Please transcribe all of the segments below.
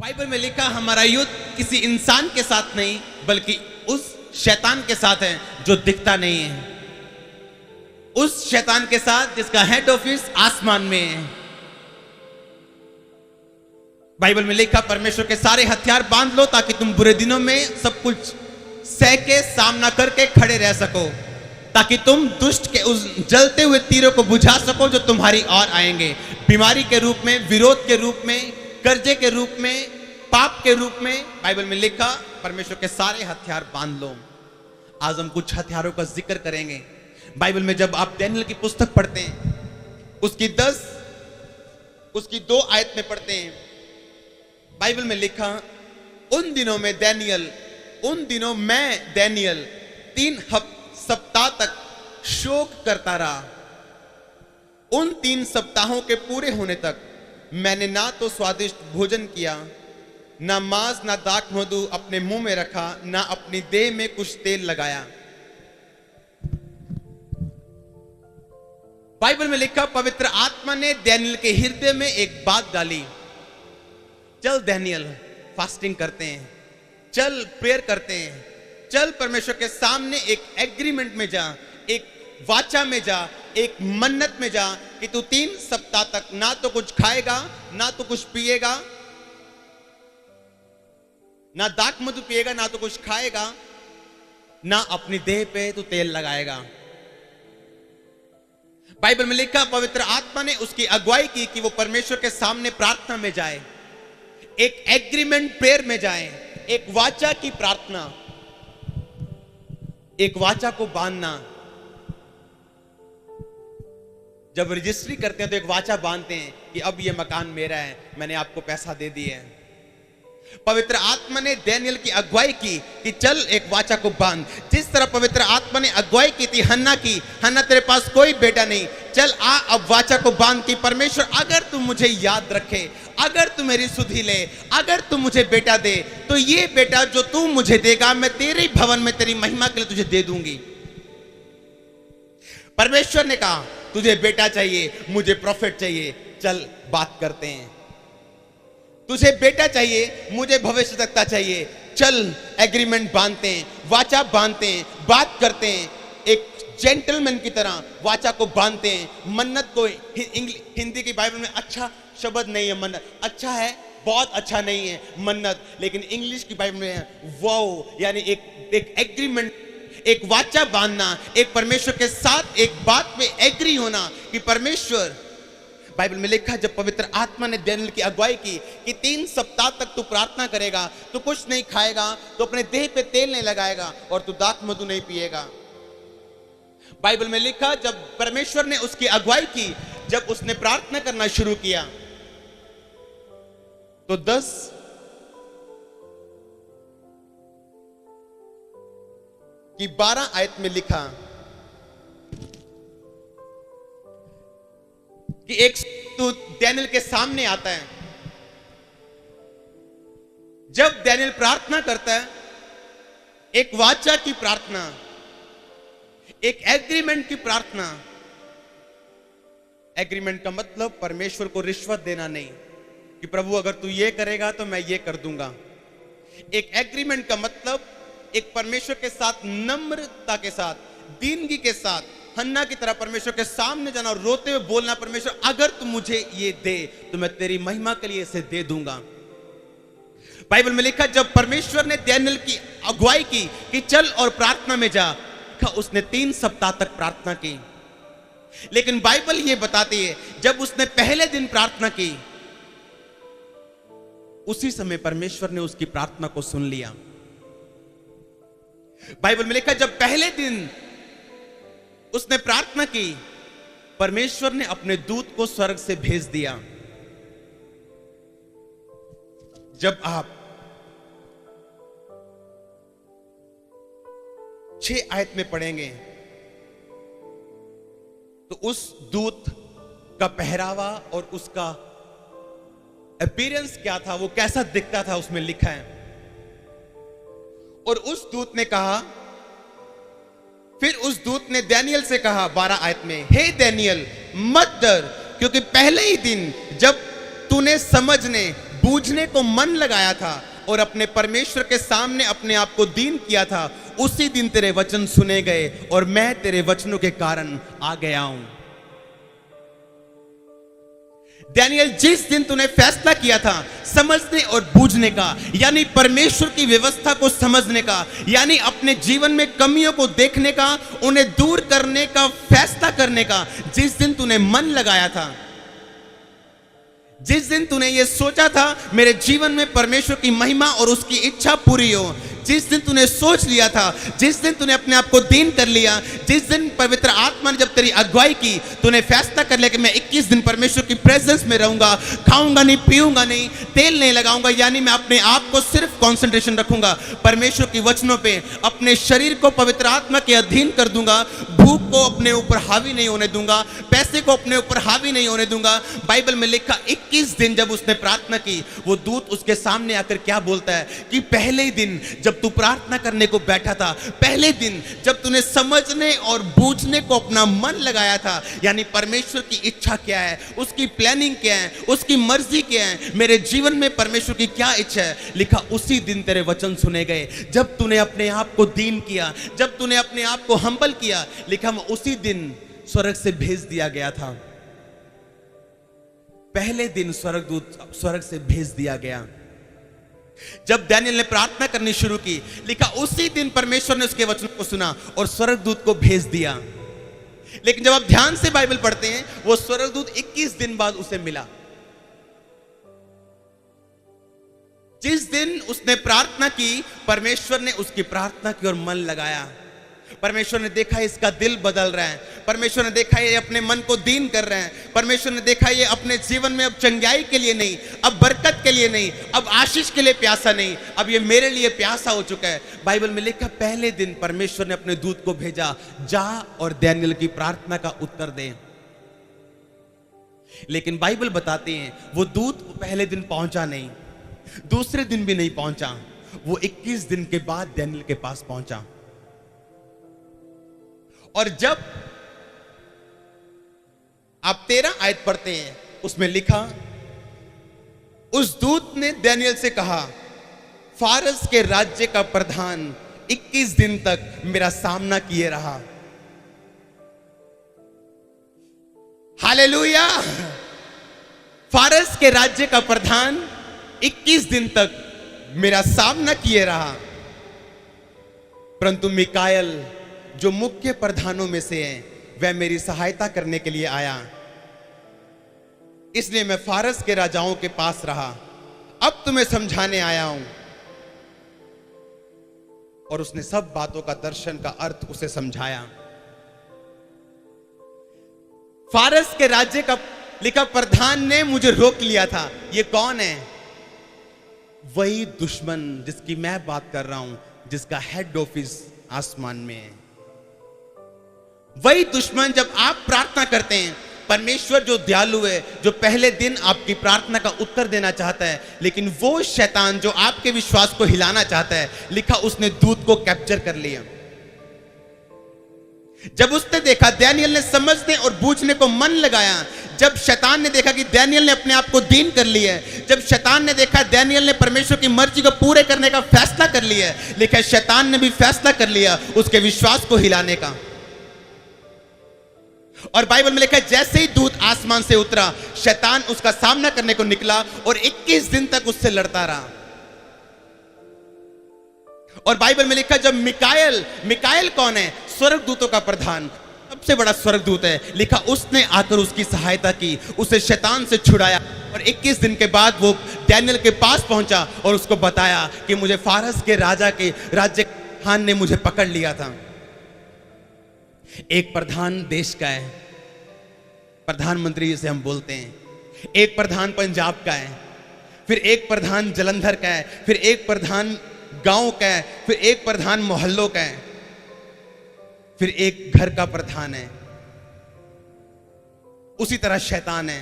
Bible में लिखा हमारा युद्ध किसी इंसान के साथ नहीं बल्कि उस शैतान के साथ है जो दिखता नहीं है, उस शैतान के साथ जिसका हेड ऑफिस आसमान में है। बाइबल में लिखा परमेश्वर के सारे हथियार बांध लो ताकि तुम बुरे दिनों में सब कुछ सह के सामना करके खड़े रह सको, ताकि तुम दुष्ट के उस जलते हुए तीरों को बुझा सको जो तुम्हारी ओर आएंगे, बीमारी के रूप में, विरोध के रूप में, कर्जे के रूप में, पाप के रूप में। बाइबल में लिखा परमेश्वर के सारे हथियार बांध लो। आज हम कुछ हथियारों का जिक्र करेंगे। बाइबल में जब आप डैनियल की पुस्तक पढ़ते हैं, उसकी 2 आयत में पढ़ते हैं, बाइबल में लिखा उन दिनों मैं डैनियल 3 सप्ताह तक शोक करता रहा। उन 3 सप्ताहों के पूरे होने तक मैंने ना तो स्वादिष्ट भोजन किया, ना मांस, ना दाख मधु अपने मुंह में रखा, ना अपनी देह में कुछ तेल लगाया। बाइबल में लिखा पवित्र आत्मा ने डैनियल के हृदय में एक बात डाली, चल डैनियल फास्टिंग करते हैं, चल प्रेयर करते हैं, चल परमेश्वर के सामने एक एग्रीमेंट में जा, एक वाचा में जा, एक मन्नत में जा कि तू 3 सप्ताह तक ना तो कुछ खाएगा, ना तो कुछ पिएगा, ना दाख मधु पिएगा, ना तो कुछ खाएगा, ना अपनी देह पे तू तेल लगाएगा। बाइबल में लिखा पवित्र आत्मा ने उसकी अगुवाई की कि वो परमेश्वर के सामने प्रार्थना में जाए, एक एग्रीमेंट प्रेयर में जाए, एक वाचा की प्रार्थना, एक वाचा को बांधना। जब रजिस्ट्री करते हैं तो एक वाचा बांधते हैं कि अब ये मकान मेरा है, मैंने आपको पैसा दे दिया है। पवित्र आत्मा ने डैनियल की अगुवाई की कि चल एक वाचा को बांध। जिस तरह पवित्र आत्मा ने अगुवाई की थी हन्ना की, हन्ना तेरे पास कोई बेटा नहीं, चल आ अब वाचा को बांध की परमेश्वर अगर तू मुझे याद रखे, अगर तू मेरी सुधि ले, अगर तू मुझे बेटा दे तो ये बेटा जो तू मुझे देगा मैं तेरे भवन में तेरी महिमा के लिए तुझे दे दूंगी। परमेश्वर ने कहा तुझे बेटा चाहिए, मुझे प्रॉफिट चाहिए, चल बात करते हैं। तुझे बेटा चाहिए, मुझे भविष्यवक्ता चाहिए, चल एग्रीमेंट बांधते हैं, वाचा बांधते हैं, बात करते हैं, एक जेंटलमैन की तरह वाचा को बांधते हैं। मन्नत को हिंदी की बाइबल में अच्छा शब्द नहीं है मन्नत, अच्छा है, बहुत अच्छा नहीं है मन्नत, लेकिन इंग्लिश की बाइबल में है वाओ, यानी एक एग्रीमेंट, एक वाचा बांधना, एक परमेश्वर के साथ एक बात में एग्री होना कि परमेश्वर। बाइबल में लिखा जब पवित्र आत्मा ने डैनियल की अगुवाई की कि 3 सप्ताह तक तू प्रार्थना करेगा, तू कुछ नहीं खाएगा, तो अपने देह पे तेल नहीं लगाएगा और तू दाख मधु नहीं पिएगा। बाइबल में लिखा जब परमेश्वर ने उसकी अगुवाई की, जब उसने प्रार्थना करना शुरू किया तो 10 की 12 आयत में लिखा कि एक दूत डैनियल के सामने आता है। जब डैनियल प्रार्थना करता है, एक वाचा की प्रार्थना, एक एग्रीमेंट की प्रार्थना। एग्रीमेंट का मतलब परमेश्वर को रिश्वत देना नहीं कि प्रभु अगर तू ये करेगा तो मैं ये कर दूंगा। एक एग्रीमेंट का मतलब एक परमेश्वर के साथ नम्रता के साथ, दीनगी के साथ, हन्ना की तरह परमेश्वर के सामने जाना और रोते हुए बोलना परमेश्वर अगर तू मुझे ये दे तो मैं तेरी महिमा के लिए इसे दे दूंगा। बाइबल में लिखा जब परमेश्वर ने डैनियल की अगुवाई की कि चल और प्रार्थना में जा, उसने 3 सप्ताह तक प्रार्थना की। लेकिन बाइबल ये बताती है जब उसने पहले दिन प्रार्थना की, उसी समय परमेश्वर ने उसकी प्रार्थना को सुन लिया। बाइबल में लिखा जब पहले दिन उसने प्रार्थना की, परमेश्वर ने अपने दूत को स्वर्ग से भेज दिया। जब आप 6 आयत में पढ़ेंगे तो उस दूत का पहरावा और उसका अपीयरेंस क्या था, वो कैसा दिखता था, उसमें लिखा है। और उस दूत ने कहा, फिर उस दूत ने डैनियल से कहा 12 आयत में, हे डैनियल मत डर, क्योंकि पहले ही दिन जब तूने समझने बूझने को मन लगाया था और अपने परमेश्वर के सामने अपने आप को दीन किया था, उसी दिन तेरे वचन सुने गए और मैं तेरे वचनों के कारण आ गया हूं। दानियल, जिस दिन तूने फैसला किया था समझने और बूझने का, यानी परमेश्वर की व्यवस्था को समझने का, यानी अपने जीवन में कमियों को देखने का, उन्हें दूर करने का फैसला करने का, जिस दिन तूने मन लगाया था, जिस दिन तूने ये सोचा था मेरे जीवन में परमेश्वर की महिमा और उसकी इच्छा पूरी हो, जिस दिन तूने सोच लिया था, जिस दिन तूने अपने आप को दीन कर लिया, जिस दिन पवित्र आत्मा ने जब तेरी अगुवाई की, तूने फैसला कर लिया कि मैं 21 दिन परमेश्वर की प्रेजेंस में रहूंगा, खाऊंगा नहीं, पीऊंगा नहीं, तेल नहीं लगाऊंगा, यानी मैं अपने आप को सिर्फ कंसंट्रेशन रखूंगा परमेश्वर की वचनों पे, अपने शरीर को पवित्र आत्मा के अधीन कर दूंगा, भूख को अपने ऊपर हावी नहीं होने दूंगा, पैसे को अपने ऊपर हावी नहीं होने दूंगा। बाइबल में लिखा 21 दिन जब उसने प्रार्थना की, वो दूत उसके सामने आकर क्या बोलता है कि पहले ही दिन जब तू प्रार्थना करने को बैठा था, पहले दिन जब तूने समझने और बूझने को अपना मन लगाया था, यानी परमेश्वर की इच्छा क्या है, उसकी प्लानिंग क्या है, उसकी मर्जी क्या है, मेरे जीवन में परमेश्वर की क्या इच्छा है, लिखा उसी दिन तेरे वचन सुने गए। जब तूने अपने आप को दीन किया, जब तूने अपने आप को हम्बल किया, लिखा उसी दिन स्वर्ग से भेज दिया गया था। पहले दिन स्वर्गदूत स्वर्ग से भेज दिया गया। जब दानियल ने प्रार्थना करनी शुरू की, लिखा उसी दिन परमेश्वर ने उसके वचन को सुना और स्वर्गदूत को भेज दिया। लेकिन जब आप ध्यान से बाइबल पढ़ते हैं, वो स्वर्गदूत 21 दिन बाद उसे मिला। जिस दिन उसने प्रार्थना की, परमेश्वर ने उसकी प्रार्थना की और मन लगाया। परमेश्वर ने देखा इसका दिल बदल रहा है, परमेश्वर ने देखा ये अपने मन को दीन कर रहे हैं, परमेश्वर ने देखा ये अपने जीवन में अब चंगाई के लिए नहीं, अब बरकत के लिए नहीं, अब आशीष के लिए प्यासा नहीं, अब ये मेरे लिए प्यासा हो चुका है। बाइबल में लिखा पहले दिन परमेश्वर ने अपने दूत को भेजा, जा और दानियल की प्रार्थना का उत्तर दे। लेकिन बाइबल बताती है वो दूत पहले दिन पहुंचा नहीं, दूसरे दिन भी नहीं पहुंचा, वो 21 दिन के बाद दानियल के पास पहुंचा। और जब आप 13 आयत पढ़ते हैं, उसमें लिखा उस दूत ने दानियल से कहा, फारस के राज्य का प्रधान 21 दिन तक मेरा सामना किए रहा। हालेलुया! फारस के राज्य का प्रधान 21 दिन तक मेरा सामना किए रहा, परंतु मिकाएल जो मुख्य प्रधानों में से है, वह मेरी सहायता करने के लिए आया, इसलिए मैं फारस के राजाओं के पास रहा। अब तुम्हें समझाने आया हूं। और उसने सब बातों का दर्शन का अर्थ उसे समझाया। फारस के राज्य का लिखा प्रधान ने मुझे रोक लिया था। ये कौन है? वही दुश्मन जिसकी मैं बात कर रहा हूं, जिसका हेड ऑफिस आसमान में है। वही दुश्मन, जब आप प्रार्थना करते हैं, परमेश्वर जो दयालु है, जो पहले दिन आपकी प्रार्थना का उत्तर देना चाहता है, लेकिन वो शैतान जो आपके विश्वास को हिलाना चाहता है, लिखा उसने दूत को कैप्चर कर लिया। जब उसने देखा, दानियल ने समझने और बूझने को मन लगाया, जब शैतान ने देखा कि दानियल ने अपने आप को दीन कर लिया है, जब शैतान ने देखा दानियल ने परमेश्वर की मर्जी को पूरे करने का फैसला कर लिया है, लिखा शैतान ने भी फैसला कर लिया उसके विश्वास को हिलाने का। और बाइबल में लिखा है जैसे ही दूत आसमान से उतरा, शैतान उसका सामना करने को निकला और 21 दिन तक उससे लड़ता रहा। और बाइबल में लिखा जब मिकाएल कौन है? स्वर्गदूतों का प्रधान, सबसे बड़ा स्वर्गदूत है। लिखा उसने आकर उसकी सहायता की, उसे शैतान से छुड़ाया। और 21 दिन के बाद वो दानियल के पास पहुंचा और उसको बताया कि मुझे फारस के राजा के राज्य खान ने मुझे पकड़ लिया था। एक प्रधान देश का है, प्रधानमंत्री जिसे हम बोलते हैं। एक प्रधान पंजाब का है, फिर एक प्रधान जलंधर का है, फिर एक प्रधान गांव का है, फिर एक प्रधान मोहल्लों का है, फिर एक घर का प्रधान है। उसी तरह शैतान है।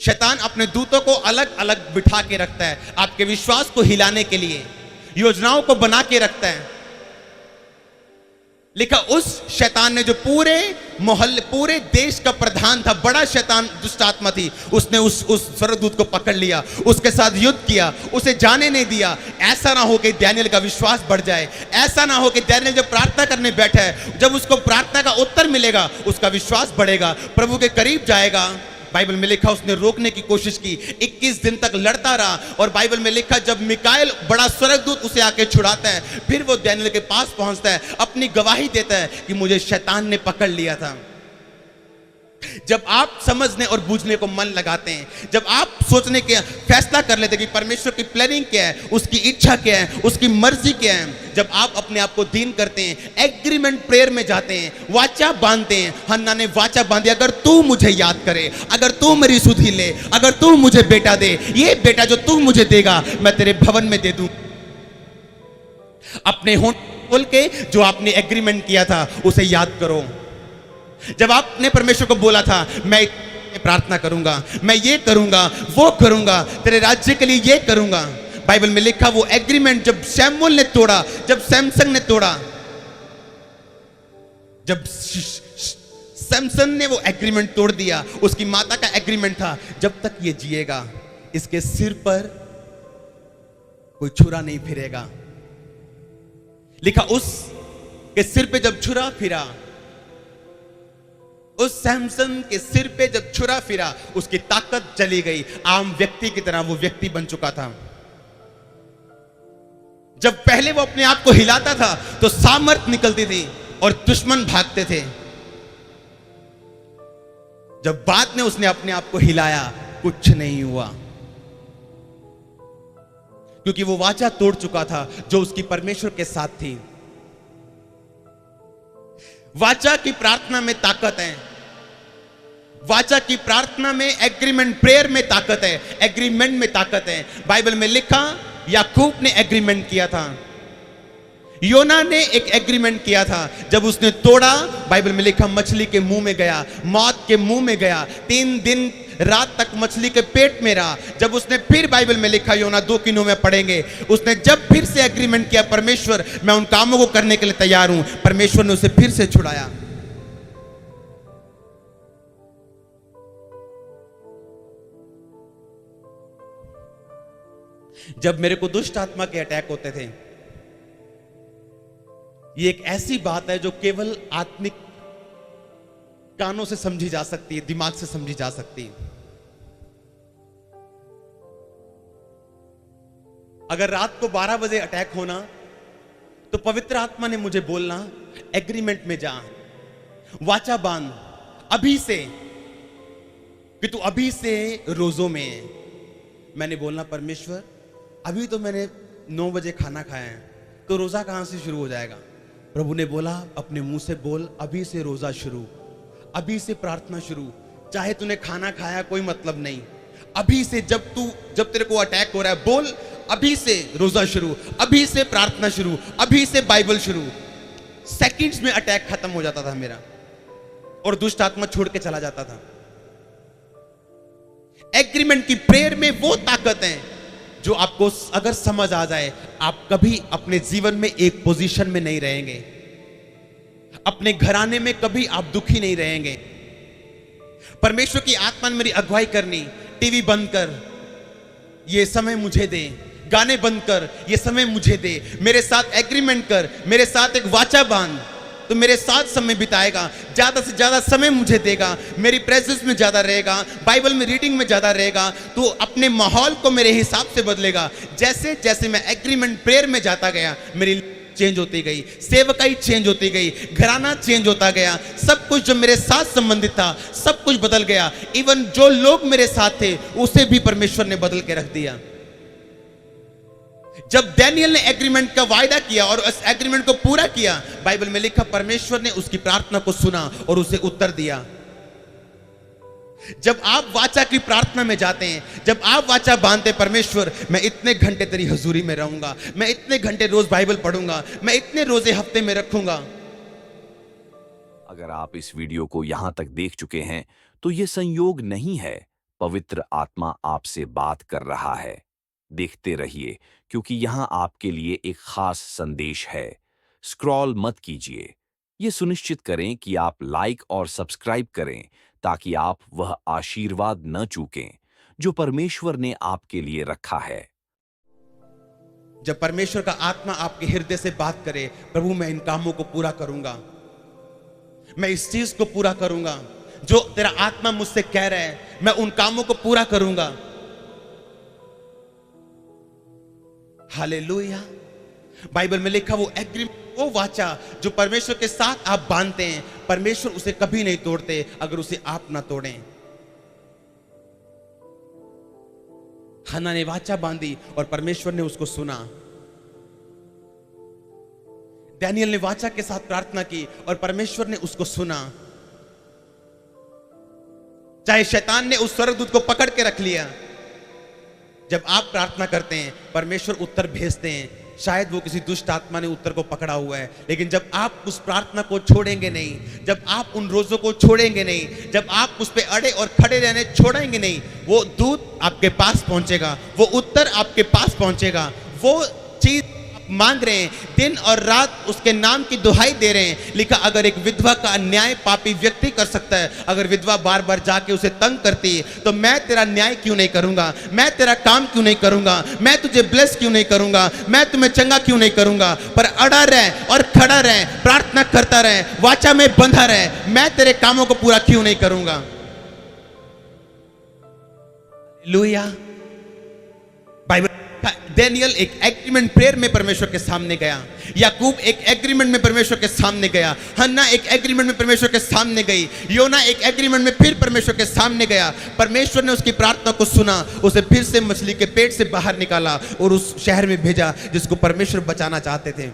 शैतान अपने दूतों को अलग अलग बिठा के रखता है, आपके विश्वास को हिलाने के लिए योजनाओं को बना के रखता है। लिखा उस शैतान ने, जो पूरे मोहल्ले, पूरे देश का प्रधान था, बड़ा शैतान, दुष्ट आत्मा थी, उसने उस स्वर्गदूत को पकड़ लिया, उसके साथ युद्ध किया, उसे जाने नहीं दिया। ऐसा ना हो कि डैनियल का विश्वास बढ़ जाए, ऐसा ना हो कि डैनियल जब प्रार्थना करने बैठा है, जब उसको प्रार्थना का उत्तर मिलेगा, उसका विश्वास बढ़ेगा, प्रभु के करीब जाएगा। बाइबल में लिखा उसने रोकने की कोशिश की, 21 दिन तक लड़ता रहा, और बाइबल में लिखा जब मिकाएल बड़ा स्वर्गदूत उसे आके छुड़ाता है, फिर वो डैनियल के पास पहुंचता है, अपनी गवाही देता है कि मुझे शैतान ने पकड़ लिया था। जब आप समझने और बूझने को मन लगाते हैं, जब आप सोचने के फैसला कर लेते हैं कि परमेश्वर की प्लानिंग क्या है, उसकी इच्छा क्या है, उसकी मर्जी क्या है, जब आप अपने आप को दीन करते हैं, एग्रीमेंट प्रेयर में जाते हैं, वाचा बांधते हैं। हन्ना ने वाचा बांधी, अगर तू मुझे याद करे, अगर तू मेरी सुधि ले, अगर तू मुझे बेटा दे, ये बेटा जो तू मुझे देगा मैं तेरे भवन में दे दूं। अपने होंठ खोल के जो आपने एग्रीमेंट किया था उसे याद करो। जब आपने परमेश्वर को बोला था मैं प्रार्थना करूंगा, मैं ये करूंगा, वो करूंगा, तेरे राज्य के लिए ये करूंगा। बाइबल में लिखा वो एग्रीमेंट जब शैमुएल ने तोड़ा, जब सैमसन ने तोड़ा, जब सैमसन ने वो एग्रीमेंट तोड़ दिया, उसकी माता का एग्रीमेंट था जब तक ये जिएगा इसके सिर पर कोई छुरा नहीं फिरेगा। लिखा उस के सिर पे जब छुरा फिरा, उस सैमसन के सिर पे जब छुरा फिरा, उसकी ताकत चली गई, आम व्यक्ति की तरह वो व्यक्ति बन चुका था। जब पहले वो अपने आप को हिलाता था तो सामर्थ निकलती थी और दुश्मन भागते थे। जब बाद में उसने अपने आप को हिलाया, कुछ नहीं हुआ, क्योंकि वो वाचा तोड़ चुका था जो उसकी परमेश्वर के साथ थी। वाचा की प्रार्थना में ताकत है, वाचा की प्रार्थना में, एग्रीमेंट प्रेयर में ताकत है, एग्रीमेंट में ताकत है। बाइबल में लिखा याकूब ने एग्रीमेंट किया था, योना ने एक एग्रीमेंट किया था, जब उसने तोड़ा, बाइबल में लिखा मछली के मुंह में गया, मौत के मुंह में गया, 3 दिन रात तक मछली के पेट में रहा। जब उसने फिर, बाइबल में लिखा योना 2 की 9 में पढ़ेंगे, उसने जब फिर से एग्रीमेंट किया, परमेश्वर मैं उन कामों को करने के लिए तैयार हूं, परमेश्वर ने उसे फिर से छुड़ाया। जब मेरे को दुष्ट आत्मा के अटैक होते थे, ये एक ऐसी बात है जो केवल आत्मिक कानों से समझी जा सकती है, दिमाग से समझी जा सकती है। अगर रात को 12 बजे अटैक होना, तो पवित्र आत्मा ने मुझे बोलना एग्रीमेंट में जा, वाचा बांध अभी से कि तू अभी से रोजों में है। मैंने बोलना परमेश्वर अभी तो मैंने 9 बजे खाना खाया है, तो रोजा कहां से शुरू हो जाएगा। प्रभु ने बोला अपने मुंह से बोल, अभी से रोजा शुरू, अभी से प्रार्थना शुरू, चाहे तूने खाना खाया कोई मतलब नहीं, अभी से जब तेरे को अटैक हो रहा है बोल, अभी से रोजा शुरू, अभी से प्रार्थना शुरू, अभी से बाइबल शुरू। सेकंड्स में अटैक खत्म हो जाता था मेरा और दुष्ट आत्मा छोड़ के चला जाता था। एग्रीमेंट की प्रेयर में वो ताकत है जो आपको अगर समझ आ जाए, आप कभी अपने जीवन में एक पोजीशन में नहीं रहेंगे, अपने घराने में कभी आप दुखी नहीं रहेंगे। परमेश्वर की आत्मा ने मेरी अगुवाई करनी, टीवी बंद कर, ये समय मुझे दे, गाने बंद कर, ये समय मुझे दे, मेरे साथ एग्रीमेंट कर, मेरे साथ एक वाचा बांध, तो मेरे साथ समय बिताएगा, ज्यादा से ज्यादा समय मुझे देगा, मेरी प्रेजेंस में ज्यादा रहेगा, बाइबल में रीडिंग में ज्यादा रहेगा, तो अपने माहौल को मेरे हिसाब से बदलेगा। जैसे जैसे मैं एग्रीमेंट प्रेयर में जाता गया, मेरी चेंज होती गई, सेवकाई चेंज होती गई, घराना चेंज होता गया, सब कुछ जो मेरे साथ संबंधित था सब कुछ बदल गया। इवन जो लोग मेरे साथ थे उसे भी परमेश्वर ने बदल के रख दिया। जब डैनियल ने एग्रीमेंट का वायदा किया और उस एग्रीमेंट को पूरा किया, बाइबल में लिखा परमेश्वर ने उसकी प्रार्थना को सुना और उसे उत्तर दिया। जब आप वाचा की प्रार्थना में जाते हैं, जब आप वाचा बांधते, परमेश्वर मैं इतने घंटे तेरी हजूरी में रहूंगा, मैं इतने घंटे रोज बाइबल पढ़ूंगा, मैं इतने रोजे हफ्ते में रखूंगा। अगर आप इस वीडियो को यहां तक देख चुके हैं तो यह संयोग नहीं है, पवित्र आत्मा आपसे बात कर रहा है। देखते रहिए, क्योंकि यहां आपके लिए एक खास संदेश है। स्क्रॉल मत कीजिए, ये सुनिश्चित करें कि आप लाइक और सब्सक्राइब करें ताकि आप वह आशीर्वाद न चूकें जो परमेश्वर ने आपके लिए रखा है। जब परमेश्वर का आत्मा आपके हृदय से बात करे, प्रभु मैं इन कामों को पूरा करूंगा, मैं इस चीज को पूरा करूंगा, जो तेरा आत्मा मुझसे कह रहा है मैं उन कामों को पूरा करूंगा। हालेलुया। बाइबल में लिखा वो एग्रीमेंट, वो वाचा जो परमेश्वर के साथ आप बांधते हैं, परमेश्वर उसे कभी नहीं तोड़ते अगर उसे आप ना तोड़ें। हन्ना ने वाचा बांधी और परमेश्वर ने उसको सुना। दानियल ने वाचा के साथ प्रार्थना की और परमेश्वर ने उसको सुना। चाहे शैतान ने उस स्वर्गदूत को पकड़ के रख लिया, जब आप प्रार्थना करते हैं परमेश्वर उत्तर भेजते हैं। शायद वो किसी दुष्ट आत्मा ने उत्तर को पकड़ा हुआ है, लेकिन जब आप उस प्रार्थना को छोड़ेंगे नहीं, जब आप उन रोजों को छोड़ेंगे नहीं, जब आप उस पे अड़े और खड़े रहने छोड़ेंगे नहीं, वो दूत आपके पास पहुंचेगा, वो उत्तर आपके पास पहुंचेगा। वो चीज आप मांग रहे हैं, दिन और रात उसके नाम की दुहाई दे रहे हैं। लिखा अगर एक विधवा का अन्याय पापी व्यक्ति कर सकता है, अगर विधवा बार बार जाके उसे तंग करती है, तो मैं तेरा न्याय क्यों नहीं करूंगा, मैं तेरा काम क्यों नहीं करूंगा, मैं तुझे ब्लेस क्यों नहीं करूंगा, मैं तुम्हें चंगा क्यों नहीं करूंगा। पर अड़ा रहे और खड़ा रहे, प्रार्थना करता रहे, वाचा में बंधा रहे, मैं तेरे कामों को पूरा क्यों नहीं करूंगा। लुया। बाइबल दानियल एक एग्रीमेंट प्रेयर में परमेश्वर के सामने गया, याकूब एक एग्रीमेंट में परमेश्वर के सामने गया, हन्ना एक एग्रीमेंट में परमेश्वर के सामने गई, योना एक एग्रीमेंट में फिर परमेश्वर के सामने गया। परमेश्वर ने उसकी प्रार्थना को सुना, उसे फिर से मछली के पेट से बाहर निकाला और उस शहर में भेजा जिसको परमेश्वर बचाना चाहते थे।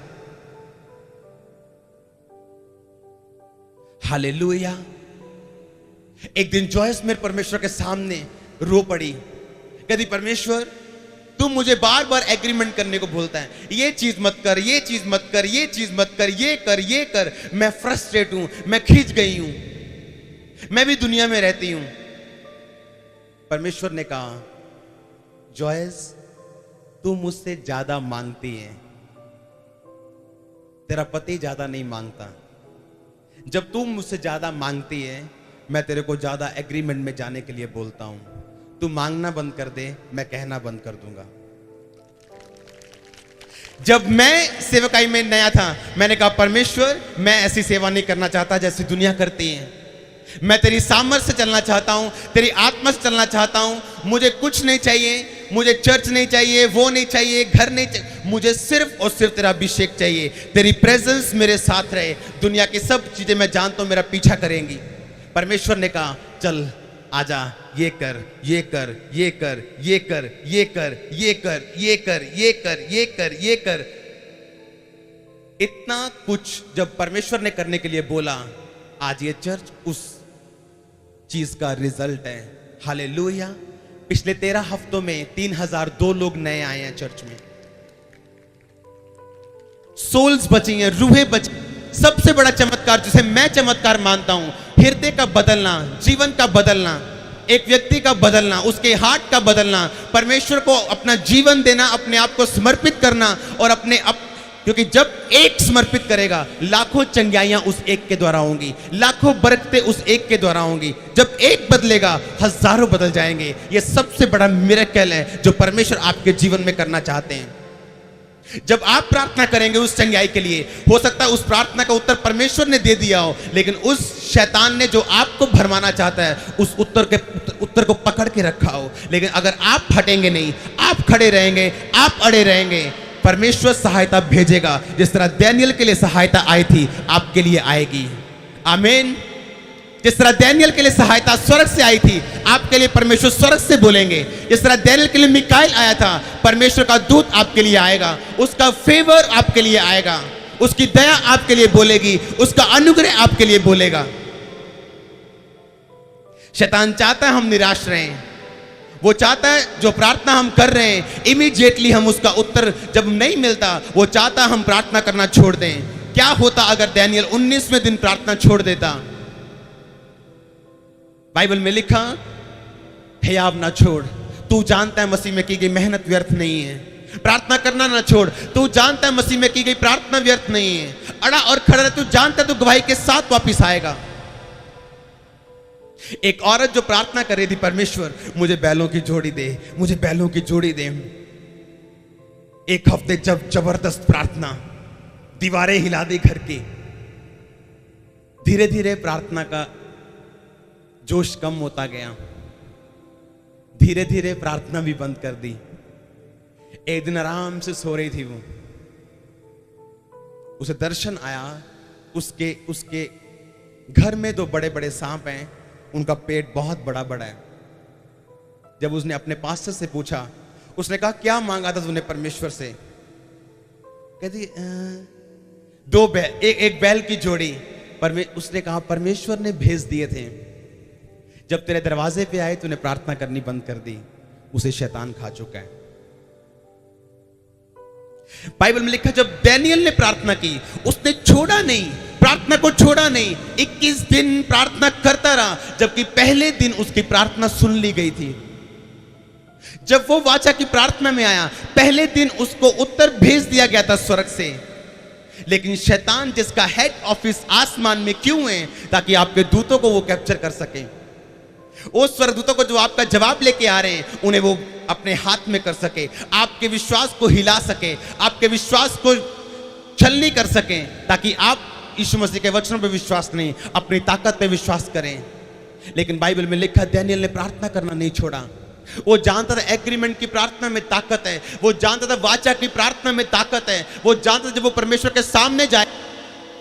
हालेलुया। एक दिन जॉयस मेरे परमेश्वर के सामने रो पड़ी, कहती परमेश्वर तू मुझे बार बार एग्रीमेंट करने को बोलता है, ये चीज मत कर, ये चीज मत कर, ये चीज मत कर, ये कर, ये कर। मैं फ्रस्ट्रेट हूं, मैं खींच गई हूं, मैं भी दुनिया में रहती हूं। परमेश्वर ने कहा जॉयस तू मुझसे ज्यादा मांगती है, तेरा पति ज्यादा नहीं मांगता। जब तू मुझसे ज्यादा मांगती है, मैं तेरे को ज्यादा एग्रीमेंट में जाने के लिए बोलता हूं। तू मांगना बंद कर दे, मैं कहना बंद कर दूंगा। जब मैं सेवकाई में नया था, मैंने कहा परमेश्वर मैं ऐसी सेवा नहीं करना चाहता जैसी दुनिया करती है, मैं तेरी सामर्थ्य से चलना चाहता हूं, तेरी आत्मा से चलना चाहता हूं। मुझे कुछ नहीं चाहिए, मुझे चर्च नहीं चाहिए, वो नहीं चाहिए, घर नहीं चाहिए, मुझे सिर्फ और सिर्फ तेरा अभिषेक चाहिए, तेरी प्रेजेंस मेरे साथ रहे। दुनिया की सब चीजें मैं जानता हूं मेरा पीछा करेंगी। परमेश्वर ने कहा चल आजा, ये कर, ये कर, ये कर, ये कर, ये कर, ये कर, ये कर, ये कर, ये कर, ये कर। इतना कुछ जब परमेश्वर ने करने के लिए बोला, आज ये चर्च उस चीज का रिजल्ट है। हालेलुया। पिछले 13 हफ्तों में 3002 लोग नए आए हैं चर्च में, सोल्स बची हैं, रूहें बची। सबसे बड़ा चमत्कार जिसे मैं चमत्कार मानता हूं, हृदय का बदलना, जीवन का बदलना, एक व्यक्ति का बदलना, उसके हार्ट का बदलना, परमेश्वर को अपना जीवन देना, अपने आप को समर्पित करना और क्योंकि जब एक समर्पित करेगा, लाखों चंगाइयां उस एक के द्वारा होंगी, लाखों बरकतें उस एक के द्वारा होंगी। जब एक बदलेगा, हजारों बदल जाएंगे। यह सबसे बड़ा मिरेकल है जो परमेश्वर आपके जीवन में करना चाहते हैं। जब आप प्रार्थना करेंगे उस चंगाई के लिए, हो सकता है उस प्रार्थना का उत्तर परमेश्वर ने दे दिया हो, लेकिन उस शैतान ने जो आपको भरमाना चाहता है, उस उत्तर को पकड़ के रखा हो। लेकिन अगर आप हटेंगे नहीं, आप खड़े रहेंगे, आप अड़े रहेंगे, परमेश्वर सहायता भेजेगा। जिस तरह दानियल के लिए सहायता आई थी, आपके लिए आएगी। आमीन। जिस तरह दानियल के लिए सहायता स्वर्ग से आई थी, आपके लिए परमेश्वर स्वर्ग से बोलेंगे। जिस तरह दानियल के लिए मिकाएल आया था, परमेश्वर का दूत आपके लिए आएगा, उसका फेवर आपके लिए आएगा, उसकी दया आपके लिए बोलेगी, उसका अनुग्रह आपके लिए बोलेगा। शैतान चाहता है हम निराश रहें, वो चाहता है जो प्रार्थना हम कर रहे हैं इमीडिएटली हम उसका उत्तर जब नहीं मिलता, वो चाहता हम प्रार्थना करना छोड़ दें। क्या होता अगर दानियल 19वें दिन प्रार्थना छोड़ देता? बाइबल में लिखा, हियाव ना छोड़, तू जानता है मसीह में की गई मेहनत व्यर्थ नहीं है। प्रार्थना करना ना छोड़। तू जानता है मसीह में की गई प्रार्थना व्यर्थ नहीं है। अड़ा और खड़ा रह, तू जानता है तू गवाही के साथ वापिस आएगा। एक औरत जो प्रार्थना कर रही थी, परमेश्वर मुझे बैलों की जोड़ी दे, मुझे बैलों की जोड़ी दे। एक हफ्ते जब जबरदस्त प्रार्थना, दीवारें हिला दी घर की। धीरे धीरे प्रार्थना का जोश कम होता गया, धीरे धीरे प्रार्थना भी बंद कर दी। एक दिन आराम से सो रही थी वो, उसे दर्शन आया, उसके घर में दो बड़े बड़े सांप हैं, उनका पेट बहुत बड़ा बड़ा है। जब उसने अपने पास्टर से पूछा, उसने कहा क्या मांगा था तूने परमेश्वर से? कहती दो बैल, एक बैल की जोड़ी। उसने कहा परमेश्वर ने भेज दिए थे, जब तेरे दरवाजे पे आए तूने प्रार्थना करनी बंद कर दी, उसे शैतान खा चुका है। बाइबल में लिखा जब डैनियल ने प्रार्थना की, उसने छोड़ा नहीं, प्रार्थना को छोड़ा नहीं। 21 दिन प्रार्थना करता रहा, जबकि पहले दिन उसकी प्रार्थना सुन ली गई थी। जब वो वाचा की प्रार्थना में आया, पहले दिन उसको उत्तर भेज दिया गया था स्वर्ग से। लेकिन शैतान जिसका हेड ऑफिस आसमान में क्यों है? ताकि आपके दूतों को वो कैप्चर कर सके। वो स्वर्गदूतों को जो आपका जवाब लेके आ रहे हैं, उन्हें वो अपने हाथ में कर सके, आपके विश्वास को हिला सके, आपके विश्वास को छलनी कर सके, ताकि आप यीशु मसीह के वचनों पे विश्वास नहीं, अपनी ताकत पे विश्वास करें। लेकिन बाइबल में लिखा दानियेल ने प्रार्थना करना नहीं छोड़ा। वो जानता था एग्रीमेंट की प्रार्थना में ताकत है, वो जानता था वाचा की प्रार्थना में ताकत है, वो जानता था जब वो परमेश्वर के सामने जाए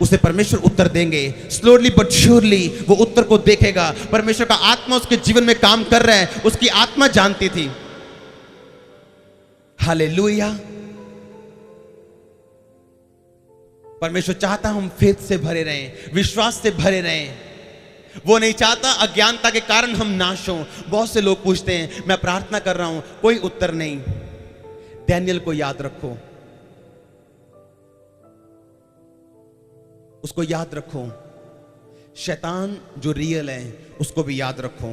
उसे परमेश्वर उत्तर देंगे। स्लोली बट श्योरली वो उत्तर को देखेगा। परमेश्वर का आत्मा उसके जीवन में काम कर रहा है, उसकी आत्मा जानती थी। हालेलुया। परमेश्वर चाहता हम फेथ से भरे रहें, विश्वास से भरे रहें। वो नहीं चाहता अज्ञानता के कारण हम नाश हों। बहुत से लोग पूछते हैं मैं प्रार्थना कर रहा हूं, कोई उत्तर नहीं। दानियेल को याद रखो, उसको याद रखो। शैतान जो रियल है उसको भी याद रखो।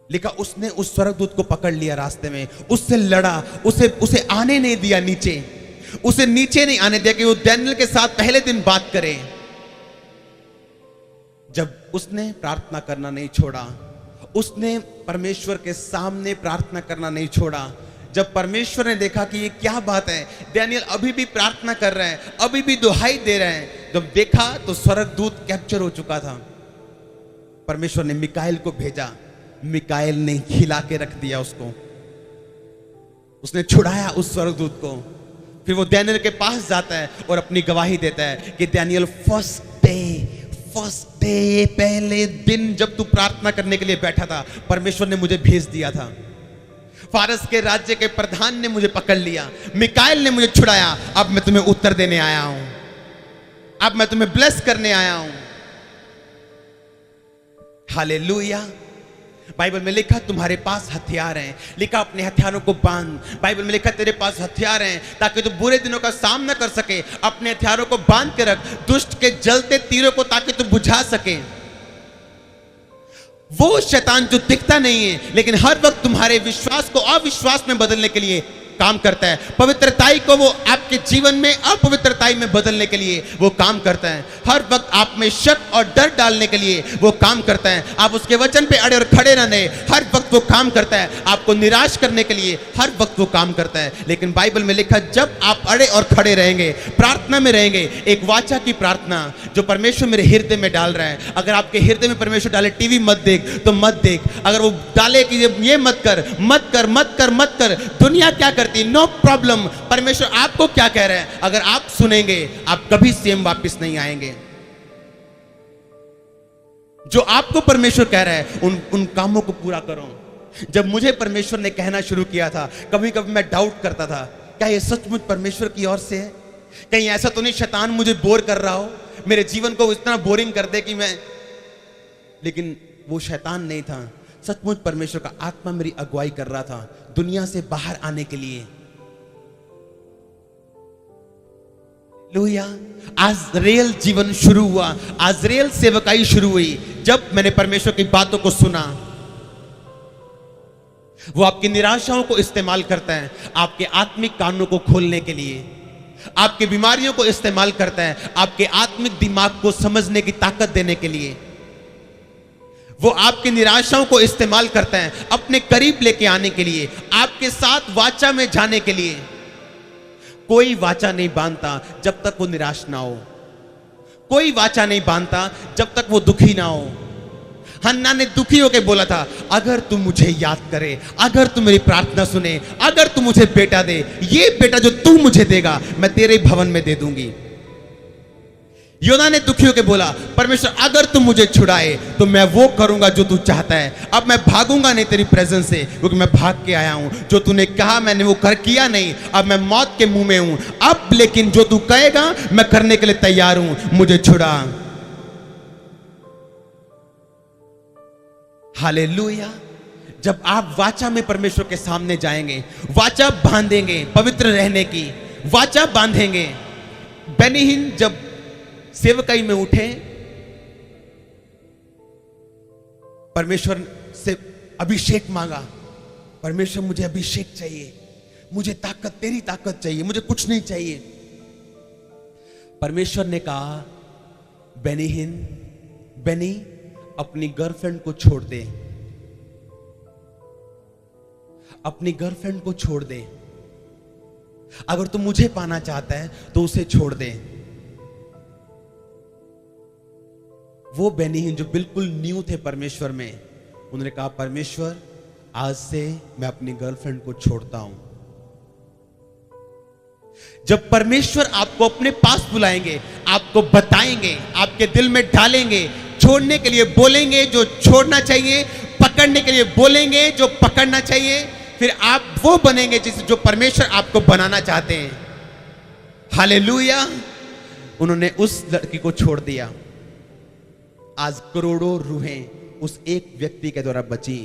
लिखा उसने उस स्वर्गदूत को पकड़ लिया रास्ते में, उससे लड़ा, उसे आने नहीं दिया नीचे, उसे नीचे नहीं आने दिया कि वो दानियेल के साथ पहले दिन बात करे। जब उसने प्रार्थना करना नहीं छोड़ा, उसने परमेश्वर के सामने प्रार्थना करना नहीं छोड़ा, जब परमेश्वर ने देखा कि ये क्या बात है, दानियेल अभी भी प्रार्थना कर रहे हैं, अभी भी दुहाई दे रहे हैं, जब देखा तो स्वर्गदूत कैप्चर हो चुका था। परमेश्वर ने मिकाएल को भेजा, मिकाएल ने खिला के रख दिया उसको, उसने छुड़ाया उस स्वर्गदूत को। फिर वो दानियेल के पास जाता है और अपनी गवाही देता है कि दानियेल फर्स्ट डे पहले दिन जब तू प्रार्थना करने के लिए बैठा था, परमेश्वर ने मुझे भेज दिया था। फारस के राज्य के प्रधान ने मुझे पकड़ लिया, मिकाएल ने मुझे छुड़ाया, अब मैं तुम्हें उत्तर देने आया हूं, अब मैं तुम्हें ब्लेस करने आया हूं। हालेलुया। बाइबल में लिखा तुम्हारे पास हथियार हैं, लिखा अपने हथियारों को बांध। बाइबल में लिखा तेरे पास हथियार हैं ताकि तू बुरे दिनों का सामना कर सके। अपने हथियारों को बांध के रख, दुष्ट के जलते तीरों को, ताकि तू बुझा सके। वो शैतान जो दिखता नहीं है लेकिन हर वक्त तुम्हारे विश्वास को अविश्वास में बदलने के लिए काम करता है, पवित्रताई को वो आपके जीवन में अपवित्रताई में बदलने के लिए वो काम करता है। हर वक्त आप में शक और डर डालने के लिए वो काम करता है। आप उसके वचन पे अड़े और खड़े ना रहे, हर वक्त वो काम करता है। आपको निराश करने के लिए हर वक्त वो काम करता है। लेकिन बाइबल में लिखा जब आप अड़े और खड़े रहेंगे, प्रार्थना में रहेंगे, एक वाचा की प्रार्थना जो परमेश्वर मेरे हृदय में डाल रहा है। अगर आपके हृदय में परमेश्वर डाले टीवी मत देख तो मत देख, अगर वो डाले कि ये मत कर, मत कर, मत कर, मत कर, दुनिया क्या नो प्रॉब्लम, परमेश्वर आपको क्या कह रहा है, अगर आप सुनेंगे आप कभी सेम वापस नहीं आएंगे। जो आपको परमेश्वर कह रहा है उन कामों को पूरा करो। जब मुझे परमेश्वर ने कहना शुरू किया था, कभी कभी मैं डाउट करता था क्या ये सचमुच परमेश्वर की ओर से है, कहीं ऐसा तो नहीं शैतान मुझे बोर कर रहा हो, मेरे जीवन को इतना बोरिंग कर दे कि मैं। लेकिन वो शैतान नहीं था, सचमुच परमेश्वर का आत्मा मेरी अगुवाई कर रहा था दुनिया से बाहर आने के लिए। लोहिया आजरेल जीवन शुरू हुआ, आजरेल सेवकाई शुरू हुई जब मैंने परमेश्वर की बातों को सुना। वो आपकी निराशाओं को इस्तेमाल करता है आपके आत्मिक कानों को खोलने के लिए, आपकी बीमारियों को इस्तेमाल करता है आपके आत्मिक दिमाग को समझने की ताकत देने के लिए। वो आपकी निराशाओं को इस्तेमाल करता है अपने करीब लेके आने के लिए, आपके साथ वाचा में जाने के लिए। कोई वाचा नहीं बांधता जब तक वो निराश ना हो, कोई वाचा नहीं बांधता जब तक वो दुखी ना हो। हन्ना ने दुखी होकर बोला था, अगर तू मुझे याद करे, अगर तू मेरी प्रार्थना सुने, अगर तू मुझे बेटा दे, ये बेटा जो तू मुझे देगा मैं तेरे भवन में दे दूंगी। योना ने दुखी होकर बोला, परमेश्वर अगर तू मुझे छुड़ाए तो मैं वो करूंगा जो तू चाहता है। अब मैं भागूंगा नहीं तेरी प्रेजेंस से, क्योंकि मैं भाग के आया हूं। जो तूने कहा मैंने वो कर किया नहीं, अब मैं मौत के मुंह में हूं। अब लेकिन जो तू कहेगा मैं करने के लिए तैयार हूं, मुझे छुड़ा। हालेलुया। जब आप वाचा में परमेश्वर के सामने जाएंगे, वाचा बांधेंगे, पवित्र रहने की वाचा बांधेंगे। बेनीहीन जब सेवकाई में उठे, परमेश्वर से अभिषेक मांगा, परमेश्वर मुझे अभिषेक चाहिए, मुझे ताकत, तेरी ताकत चाहिए, मुझे कुछ नहीं चाहिए। परमेश्वर ने कहा, बेनीहीन, बेनी अपनी गर्लफ्रेंड को छोड़ दे, अपनी गर्लफ्रेंड को छोड़ दे। अगर तू मुझे पाना चाहता है तो उसे छोड़ दे। वो बेनीहीन जो बिल्कुल न्यू थे परमेश्वर में, उन्होंने कहा, परमेश्वर आज से मैं अपनी गर्लफ्रेंड को छोड़ता हूं। जब परमेश्वर आपको अपने पास बुलाएंगे, आपको बताएंगे, आपके दिल में डालेंगे, छोड़ने के लिए बोलेंगे जो छोड़ना चाहिए, पकड़ने के लिए बोलेंगे जो पकड़ना चाहिए, फिर आप वो बनेंगे जो परमेश्वर आपको बनाना चाहते हैं। हालेलुया। उन्होंने उस लड़की को छोड़ दिया। आज करोड़ों रूहें उस एक व्यक्ति के द्वारा बची।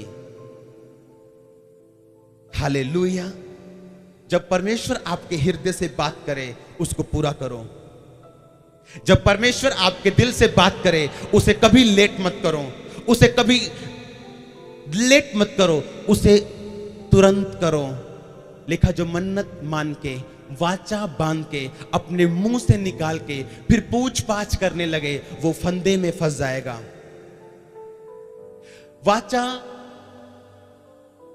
हालेलुया। जब परमेश्वर आपके हृदय से बात करे, उसको पूरा करो। जब परमेश्वर आपके दिल से बात करे, उसे कभी लेट मत करो, उसे कभी लेट मत करो, उसे तुरंत करो। लिखा, जो मन्नत मान के, वाचा बांध के, अपने मुंह से निकाल के फिर पूछ पाछ करने लगे, वो फंदे में फंस जाएगा। वाचा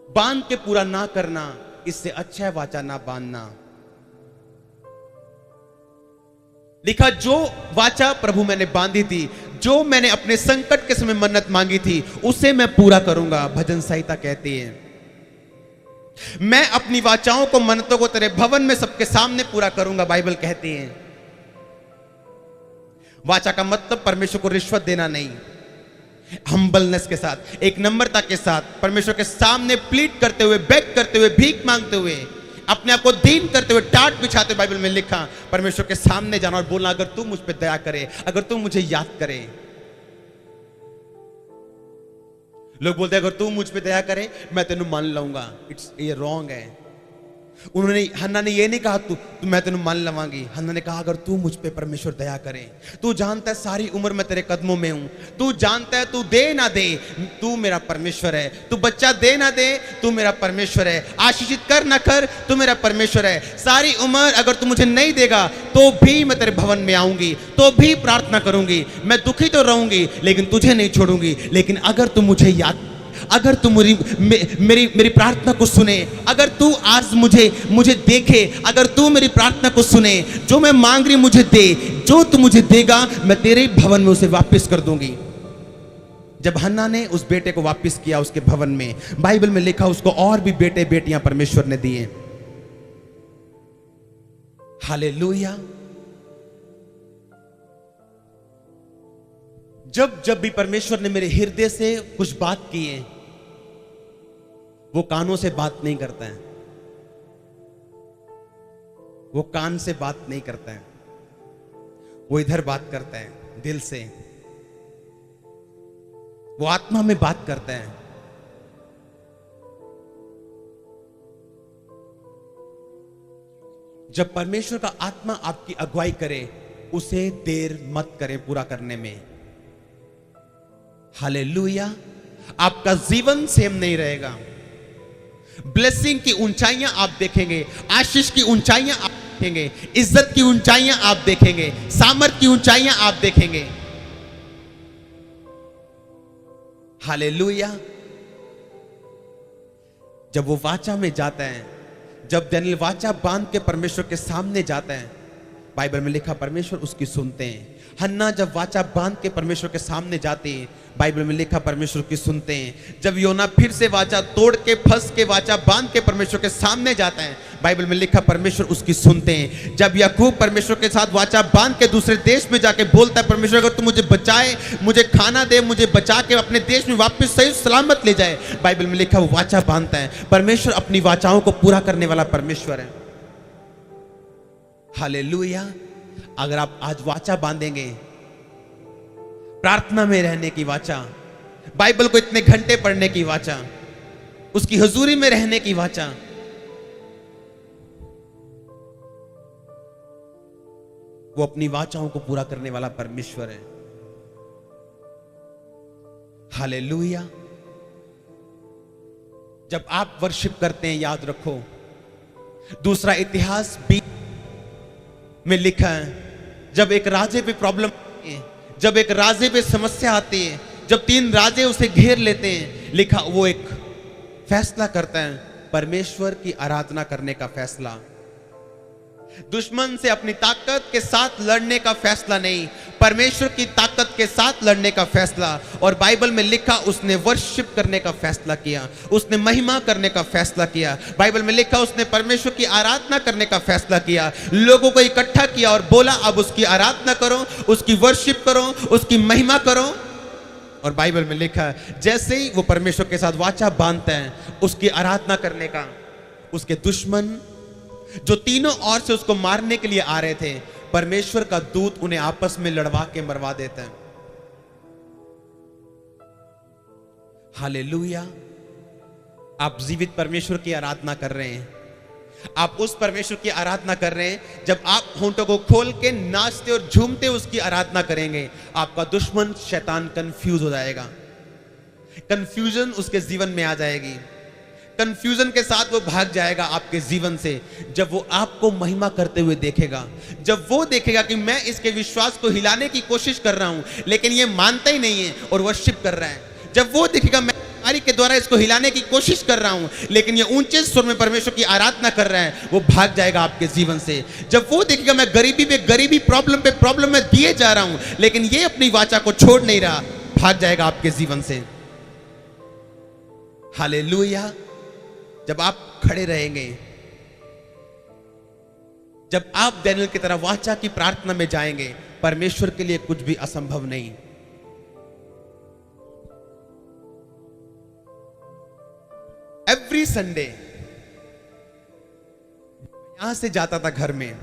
बांध के पूरा ना करना, इससे अच्छा है वाचा ना बांधना। लिखा, जो वाचा प्रभु मैंने बांधी थी, जो मैंने अपने संकट के समय मन्नत मांगी थी, उसे मैं पूरा करूंगा। भजन संहिता कहती है, मैं अपनी वाचाओं को, मन्नतों को तेरे भवन में सबके सामने पूरा करूंगा। बाइबल कहती है। वाचा का मतलब परमेश्वर को रिश्वत देना नहीं, हम्बलनेस के साथ, एक नम्रता के साथ परमेश्वर के सामने प्लीड करते हुए, बेग करते हुए, भीख मांगते हुए, अपने आप को दीन करते हुए, टाट बिछाते हुए, बाइबल में लिखा, परमेश्वर के सामने जाना और बोलना, अगर तू मुझ पे दया करे, अगर तू मुझे याद करे। लोग बोलते हैं, अगर तू मुझ पे दया करे मैं तेनू मान लूंगा। ये रॉन्ग है। उन्होंने, हन्ना ने ये नहीं कहा तू मैं तेनू मान लवांगी। हन्ना ने कहा, अगर तू मुझ पे परमेश्वर दया करे, तू जानता है सारी उम्र मैं तेरे कदमों में हूं, तू जानता है तू दे ना दे, तू मेरा परमेश्वर है, तू बच्चा दे ना दे, तू मेरा परमेश्वर है, आशीषित कर ना कर, तू मेरा परमेश्वर है। सारी उम्र अगर तू मुझे नहीं देगा तो भी मैं तेरे भवन में आऊंगी, तो भी प्रार्थना करूंगी, मैं दुखी तो रहूंगी लेकिन तुझे नहीं छोड़ूंगी। लेकिन अगर तू मुझे याद, अगर तू मेरी प्रार्थना को सुने, अगर तू आज मुझे देखे, अगर तू मेरी प्रार्थना को सुने, जो मैं मांग रही मुझे दे, जो तू मुझे देगा मैं तेरे भवन में उसे वापस कर दूंगी। जब हन्ना ने उस बेटे को वापस किया उसके भवन में, बाइबल में लिखा, उसको और भी बेटे बेटियां परमेश्वर ने दिए। हालेलुया। जब भी परमेश्वर ने मेरे हृदय से कुछ बात की है, वो कानों से बात नहीं करता है, वो कान से बात नहीं करता है, वो इधर बात करता है, दिल से, वो आत्मा में बात करता है। जब परमेश्वर का आत्मा आपकी अगुवाई करे, उसे देर मत करें पूरा करने में। हालेलुया। आपका जीवन सेम नहीं रहेगा। ब्लेसिंग की ऊंचाइयां आप देखेंगे, आशीष की ऊंचाइयां आप देखेंगे, इज्जत की ऊंचाइयां आप देखेंगे, सामर्थ की ऊंचाइयां आप देखेंगे। हालेलुया। जब वो वाचा में जाता है, जब दानियेल वाचा बांध के परमेश्वर के सामने जाता है, बाइबल में लिखा परमेश्वर उसकी सुनते हैं। हन्ना जब वाचा बांध के परमेश्वर के सामने जाते हैं, बाइबल में लिखा परमेश्वर की सुनते हैं। जब योना फिर से वाचा तोड़ के फंस के वाचा बांध के परमेश्वर के सामने जाता है, बाइबल में लिखा परमेश्वर उसकी सुनते हैं। जब याकूब परमेश्वर के साथ वाचा बांध के दूसरे देश में जाके बोलता है, परमेश्वर अगर तू मुझे बचाए, मुझे खाना दे, मुझे बचा के अपने देश में वापस सही सलामत ले जाए, बाइबल में लिखा वो वाचा बांधता है। परमेश्वर अपनी वाचाओं को पूरा करने वाला परमेश्वर है। हालेलुया। अगर आप आज वाचा बांधेंगे, प्रार्थना में रहने की वाचा, बाइबल को इतने घंटे पढ़ने की वाचा, उसकी हुजूरी में रहने की वाचा, वो अपनी वाचाओं को पूरा करने वाला परमेश्वर है। हालेलुया। जब आप वर्शिप करते हैं, याद रखो, दूसरा इतिहास भी में लिखा है, जब एक राजे पे प्रॉब्लम आती है, जब एक राजे पे समस्या आती है, जब 3 राजे उसे घेर लेते हैं, लिखा वो एक फैसला करता है, परमेश्वर की आराधना करने का फैसला। दुश्मन से अपनी ताकत के साथ लड़ने का फैसला नहीं, परमेश्वर की ताकत के साथ लड़ने का फैसला। और बाइबल में लिखा उसने वर्शिप करने का फैसला किया, उसने महिमा करने का फैसला किया। बाइबल में लिखा उसने परमेश्वर की आराधना करने का फैसला किया, लोगों को इकट्ठा किया और बोला अब उसकी आराधना करो, उसकी वर्शिप करो, उसकी महिमा करो। और बाइबल में लिखा जैसे ही वो परमेश्वर के साथ वाचा बांधता है उसकी आराधना करने का, उसके दुश्मन जो तीनों ओर से उसको मारने के लिए आ रहे थे, परमेश्वर का दूत उन्हें आपस में लड़वा के मरवा देता है। हालेलुया। आप जीवित परमेश्वर की आराधना कर रहे हैं, आप उस परमेश्वर की आराधना कर रहे हैं। जब आप होंठों को खोल के नाचते और झूमते उसकी आराधना करेंगे, आपका दुश्मन शैतान कंफ्यूज हो जाएगा, कंफ्यूजन उसके जीवन में आ जाएगी, कंफ्यूजन के साथ वो भाग जाएगा आपके जीवन से। जब वो आपको महिमा करते हुए देखेगा, जब वो देखेगा कि मैं इसके विश्वास को हिलाने की कोशिश कर रहा हूं लेकिन ये मानता ही नहीं है और वर्शिप कर रहा है, जब वो देखेगा मैं बीमारी के द्वारा इसको हिलाने की कोशिश कर रहा हूं लेकिन ये ऊंचे स्वर में परमेश्वर की आराधना कर रहा है, वो भाग जाएगा आपके जीवन से। जब वो देखेगा मैं गरीबी पे गरीबी, प्रॉब्लम पे प्रॉब्लम में दिए जा रहा हूं लेकिन ये अपनी वाचा को छोड़ नहीं रहा, भाग जाएगा आपके जीवन से। हालेलुया। जब आप खड़े रहेंगे, जब आप दानियेल की तरह वाचा की प्रार्थना में जाएंगे, परमेश्वर के लिए कुछ भी असंभव नहीं। एवरी संडे यहां से जाता था घर में,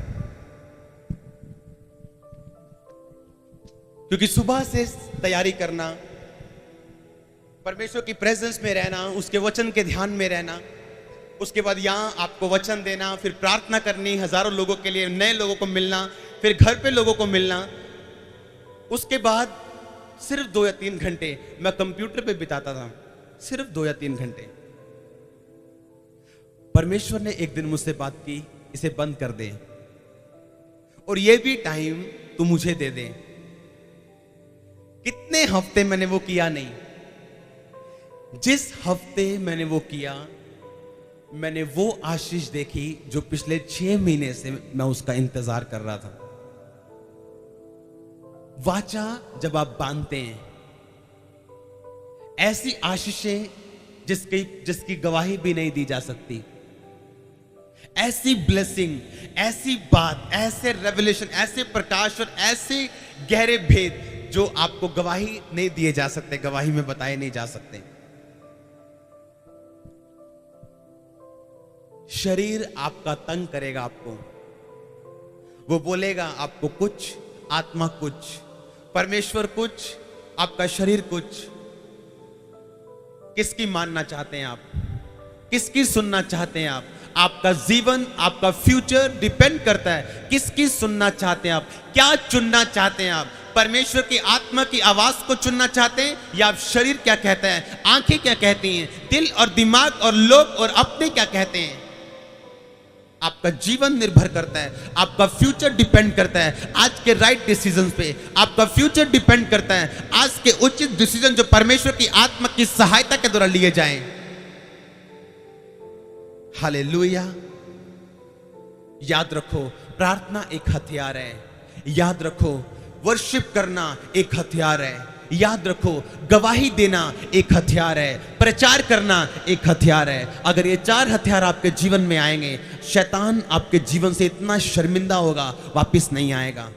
क्योंकि सुबह से तैयारी करना, परमेश्वर की प्रेजेंस में रहना, उसके वचन के ध्यान में रहना, उसके बाद यहां आपको वचन देना, फिर प्रार्थना करनी, हजारों लोगों के लिए, नए लोगों को मिलना, फिर घर पे लोगों को मिलना, उसके बाद सिर्फ 2 या 3 घंटे मैं कंप्यूटर पे बिताता था, सिर्फ 2 या 3 घंटे। परमेश्वर ने एक दिन मुझसे बात की, इसे बंद कर दे और ये भी टाइम तू मुझे दे दे। कितने हफ्ते मैंने वो किया नहीं, जिस हफ्ते मैंने वो किया, मैंने वो आशीष देखी जो पिछले 6 महीने से मैं उसका इंतजार कर रहा था। वाचा जब आप बांधते हैं, ऐसी आशीषें जिसकी गवाही भी नहीं दी जा सकती, ऐसी ब्लेसिंग, ऐसी बात, ऐसे रेवलेशन, ऐसे प्रकाश और ऐसे गहरे भेद जो आपको गवाही नहीं दिए जा सकते, गवाही में बताए नहीं जा सकते। शरीर आपका तंग करेगा आपको, वो बोलेगा आपको कुछ, आत्मा कुछ, परमेश्वर कुछ, आपका शरीर कुछ। किसकी मानना चाहते हैं आप, किसकी सुनना चाहते हैं आप? आपका जीवन, आपका फ्यूचर डिपेंड करता है किसकी सुनना चाहते हैं आप, क्या चुनना चाहते हैं आप, परमेश्वर की आत्मा की आवाज को चुनना चाहते हैं, या आप शरीर क्या कहता है, आंखें क्या कहती हैं, दिल और दिमाग और लोग और अपने क्या कहते हैं? आपका जीवन निर्भर करता है, आपका फ्यूचर डिपेंड करता है आज के राइट डिसीजंस पे। आपका फ्यूचर डिपेंड करता है आज के उचित डिसीजन जो परमेश्वर की आत्मा की सहायता के द्वारा लिए जाएं। हालेलुया। याद रखो, प्रार्थना एक हथियार है। याद रखो, वर्शिप करना एक हथियार है। याद रखो, गवाही देना एक हथियार है, प्रचार करना एक हथियार है। अगर ये 4 हथियार आपके जीवन में आएंगे, शैतान आपके जीवन से इतना शर्मिंदा होगा, वापस नहीं आएगा।